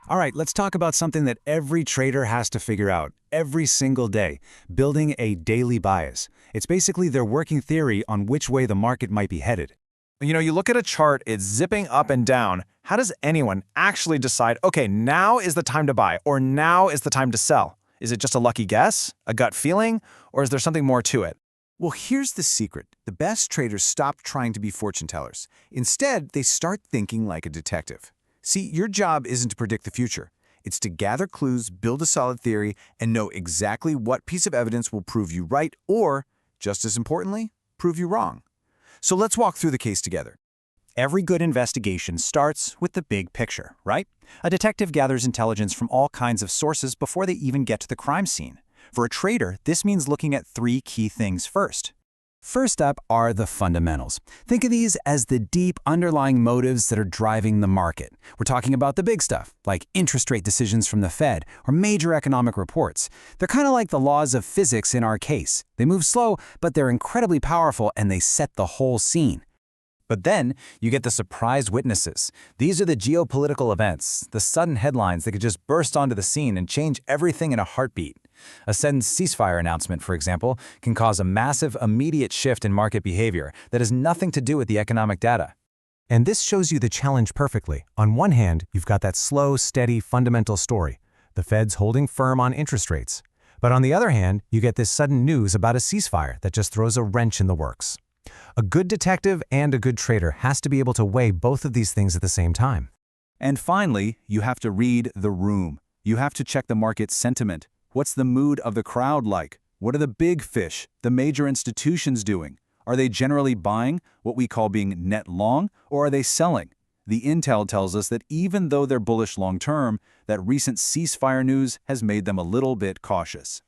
All right, let's talk about something that every trader has to figure out every single day, building a daily bias. It's basically their working theory on which way the market might be headed. You look at a chart, it's zipping up and down. How does anyone actually decide, okay, now is the time to buy, or now is the time to sell? Is it just a lucky guess, a gut feeling, or is there something more to it? Well, here's the secret. The best traders stop trying to be fortune tellers. Instead, they start thinking like a detective. See, your job isn't to predict the future. It's to gather clues, build a solid theory, and know exactly what piece of evidence will prove you right or, just as importantly, prove you wrong. So let's walk through the case together. Every good investigation starts with the big picture, right? A detective gathers intelligence from all kinds of sources before they even get to the crime scene. For a trader, this means looking at three key things first. First up are the fundamentals. Think of these as the deep underlying motives that are driving the market. We're talking about the big stuff, like interest rate decisions from the Fed or major economic reports. They're kind of like the laws of physics in our case. They move slow, but they're incredibly powerful and they set the whole scene. But then you get the surprise witnesses. These are the geopolitical events, the sudden headlines that could just burst onto the scene and change everything in a heartbeat. A sudden ceasefire announcement, for example, can cause a massive, immediate shift in market behavior that has nothing to do with the economic data. And this shows you the challenge perfectly. On one hand, you've got that slow, steady, fundamental story. The Fed's holding firm on interest rates. But on the other hand, you get this sudden news about a ceasefire that just throws a wrench in the works. A good detective and a good trader has to be able to weigh both of these things at the same time. And finally, you have to read the room. You have to check the market sentiment. What's the mood of the crowd like? What are the big fish, the major institutions doing? Are they generally buying, what we call being net long, or are they selling? The intel tells us that even though they're bullish long-term, that recent ceasefire news has made them a little bit cautious.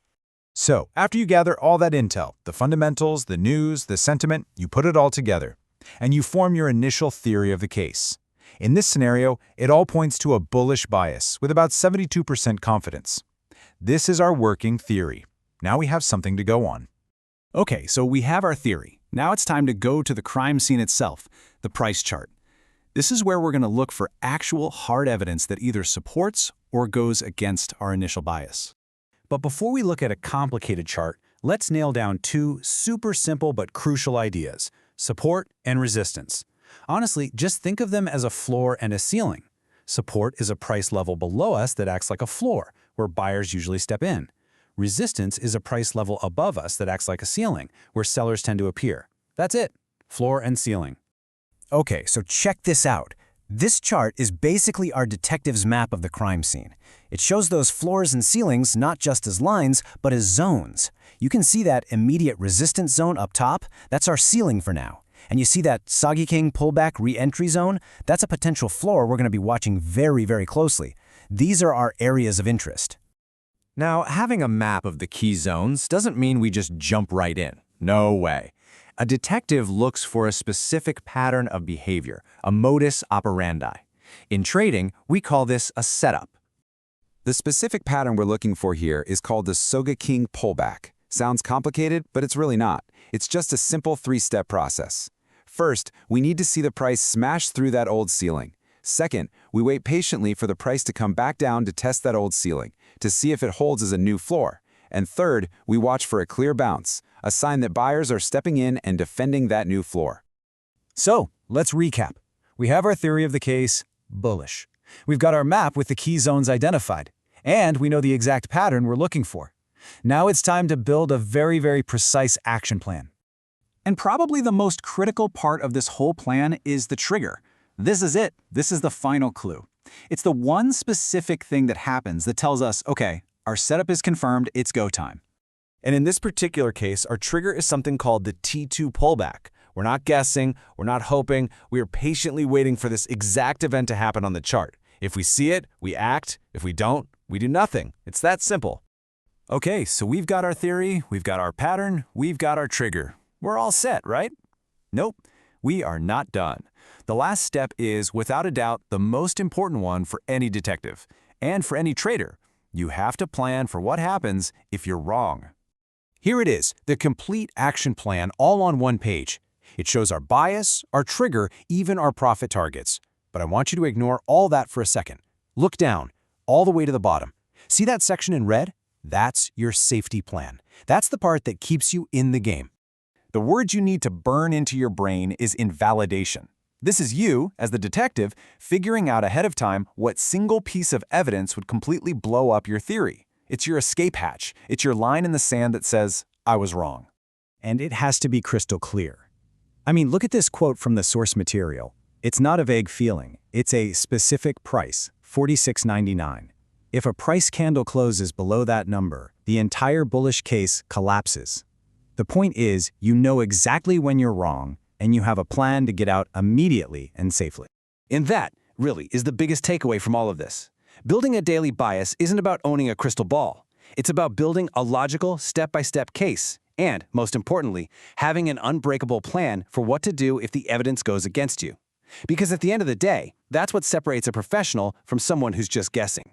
So, after you gather all that intel, the fundamentals, the news, the sentiment, you put it all together, and you form your initial theory of the case. In this scenario, it all points to a bullish bias with about 72% confidence. This is our working theory. Now we have something to go on. Okay, so we have our theory. Now it's time to go to the crime scene itself, the price chart. This is where we're going to look for actual hard evidence that either supports or goes against our initial bias. But before we look at a complicated chart, let's nail down two super simple but crucial ideas: support and resistance. Honestly, just think of them as a floor and a ceiling. Support is a price level below us that acts like a floor, where buyers usually step in. Resistance is a price level above us that acts like a ceiling, where sellers tend to appear. That's it. Floor and ceiling. Okay, so check this out. This chart is basically our detective's map of the crime scene. It shows those floors and ceilings not just as lines, but as zones. You can see that immediate resistance zone up top. That's our ceiling for now. And you see that Sogeking pullback re-entry zone? That's a potential floor we're going to be watching very, very closely. These are our areas of interest. Now, having a map of the key zones doesn't mean we just jump right in. No way. A detective looks for a specific pattern of behavior, a modus operandi. In trading, we call this a setup. The specific pattern we're looking for here is called the Sogeking pullback. Sounds complicated, but it's really not. It's just a simple three-step process. First, we need to see the price smash through that old ceiling. Second, we wait patiently for the price to come back down to test that old ceiling, to see if it holds as a new floor. And third, we watch for a clear bounce, a sign that buyers are stepping in and defending that new floor. So, let's recap. We have our theory of the case, bullish. We've got our map with the key zones identified, and we know the exact pattern we're looking for. Now it's time to build a very, very precise action plan. And probably the most critical part of this whole plan is the trigger. This is it. This is the final clue. It's the one specific thing that happens that tells us, okay, our setup is confirmed, it's go time. And in this particular case, our trigger is something called the T2 Pullback. We're not guessing, we're not hoping, we are patiently waiting for this exact event to happen on the chart. If we see it, we act. If we don't, we do nothing. It's that simple. Okay, so we've got our theory, we've got our pattern, we've got our trigger. We're all set, right? Nope, we are not done. The last step is, without a doubt, the most important one for any detective and for any trader. You have to plan for what happens if you're wrong. Here it is, the complete action plan all on one page. It shows our bias, our trigger, even our profit targets. But I want you to ignore all that for a second. Look down. all the way to the bottom. See that section in red? That's your safety plan. That's the part that keeps you in the game. The word you need to burn into your brain is invalidation. This is you, as the detective, figuring out ahead of time what single piece of evidence would completely blow up your theory. It's your escape hatch. It's your line in the sand that says, I was wrong. And it has to be crystal clear. I mean, look at this quote from the source material. It's not a vague feeling. It's a specific price, $46.99. If a price candle closes below that number, the entire bullish case collapses. The point is, you know exactly when you're wrong, and you have a plan to get out immediately and safely. And that, really, is the biggest takeaway from all of this. Building a daily bias isn't about owning a crystal ball. It's about building a logical, step-by-step case, and, most importantly, having an unbreakable plan for what to do if the evidence goes against you. Because at the end of the day, that's what separates a professional from someone who's just guessing.